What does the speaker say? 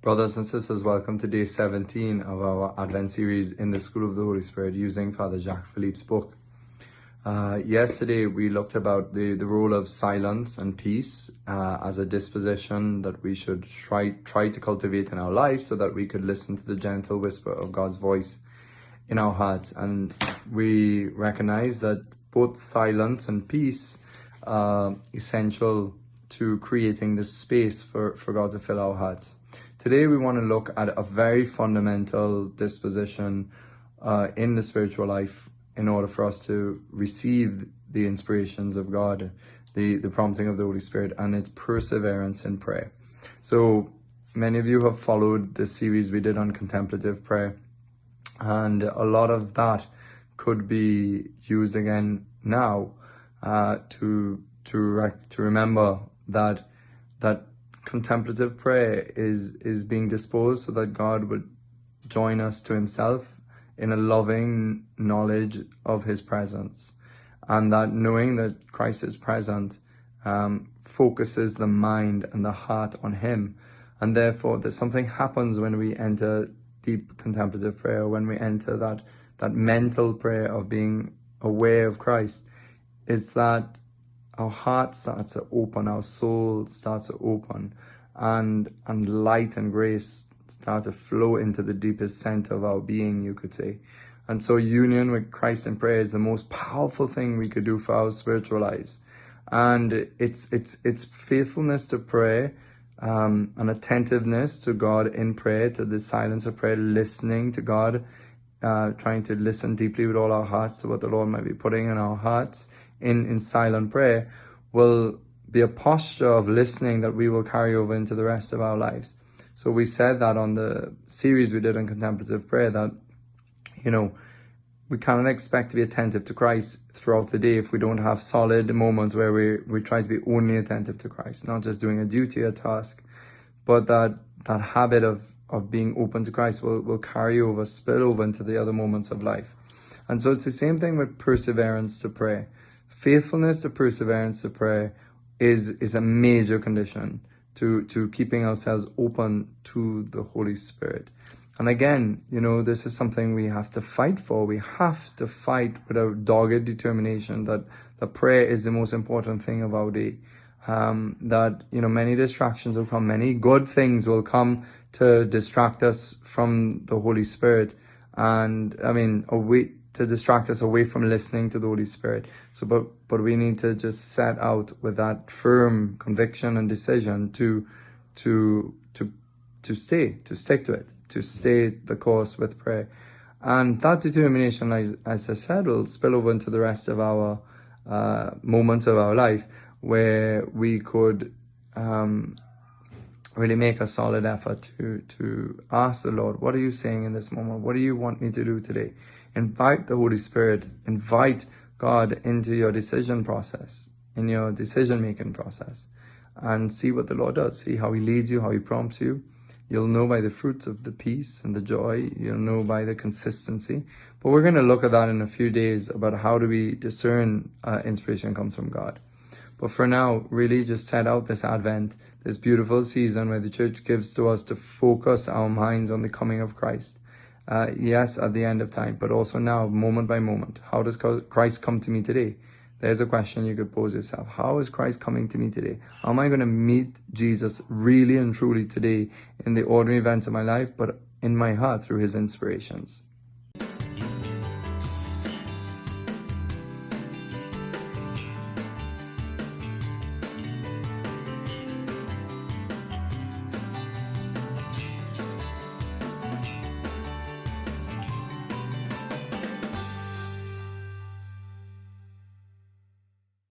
Brothers and sisters, welcome to day 17 of our Advent series in the School of the Holy Spirit using Father Jacques Philippe's book. Yesterday we looked about the role of silence and peace as a disposition that we should try to cultivate in our life so that we could listen to the gentle whisper of God's voice in our hearts. And we recognize that both silence and peace are essential to creating this space for God to fill our hearts. Today we want to look at a very fundamental disposition in the spiritual life in order for us to receive the inspirations of God, the prompting of the Holy Spirit, and its perseverance in prayer. So many of you have followed the series we did on contemplative prayer, and a lot of that could be used again now to remember that contemplative prayer is being disposed so that God would join us to himself in a loving knowledge of his presence, and that knowing that Christ is present focuses the mind and the heart on him, and therefore that something happens when we enter deep contemplative prayer, when we enter that mental prayer of being aware of Christ, is that our heart starts to open, our soul starts to open, and light and grace start to flow into the deepest center of our being, you could say. And so union with Christ in prayer is the most powerful thing we could do for our spiritual lives. And it's faithfulness to prayer, and attentiveness to God in prayer, to the silence of prayer, listening to God, trying to listen deeply with all our hearts to what the Lord might be putting in our hearts in silent prayer, will be a posture of listening that we will carry over into the rest of our lives. So we said that on the series we did on contemplative prayer, that, we cannot expect to be attentive to Christ throughout the day if we don't have solid moments where we try to be only attentive to Christ, not just doing a duty, a task, but that habit of being open to Christ will carry over, spill over into the other moments of life. And so it's the same thing with perseverance to prayer. Faithfulness to perseverance to prayer is a major condition to keeping ourselves open to the Holy Spirit. And again, this is something we have to fight for. We have to fight with a dogged determination that the prayer is the most important thing of our day. That many distractions will come, many good things will come to distract us from the Holy Spirit, and to distract us away from listening to the Holy Spirit. So, but we need to just set out with that firm conviction and decision to stick to it, to stay the course with prayer. And that determination, as I said, will spill over into the rest of our moments of our life, where we could really make a solid effort to ask the Lord, what are you saying in this moment? What do you want me to do today? Invite the Holy Spirit, invite God into your decision process, in your decision-making process, and see what the Lord does. See how he leads you, how he prompts you. You'll know by the fruits of the peace and the joy. You'll know by the consistency. But we're going to look at that in a few days, about how do we discern inspiration comes from God. But for now, really just set out this Advent, this beautiful season where the church gives to us to focus our minds on the coming of Christ. Yes, at the end of time, but also now, moment by moment. How does Christ come to me today? There's a question you could pose yourself. How is Christ coming to me today? How am I going to meet Jesus really and truly today in the ordinary events of my life, but in my heart through his inspirations?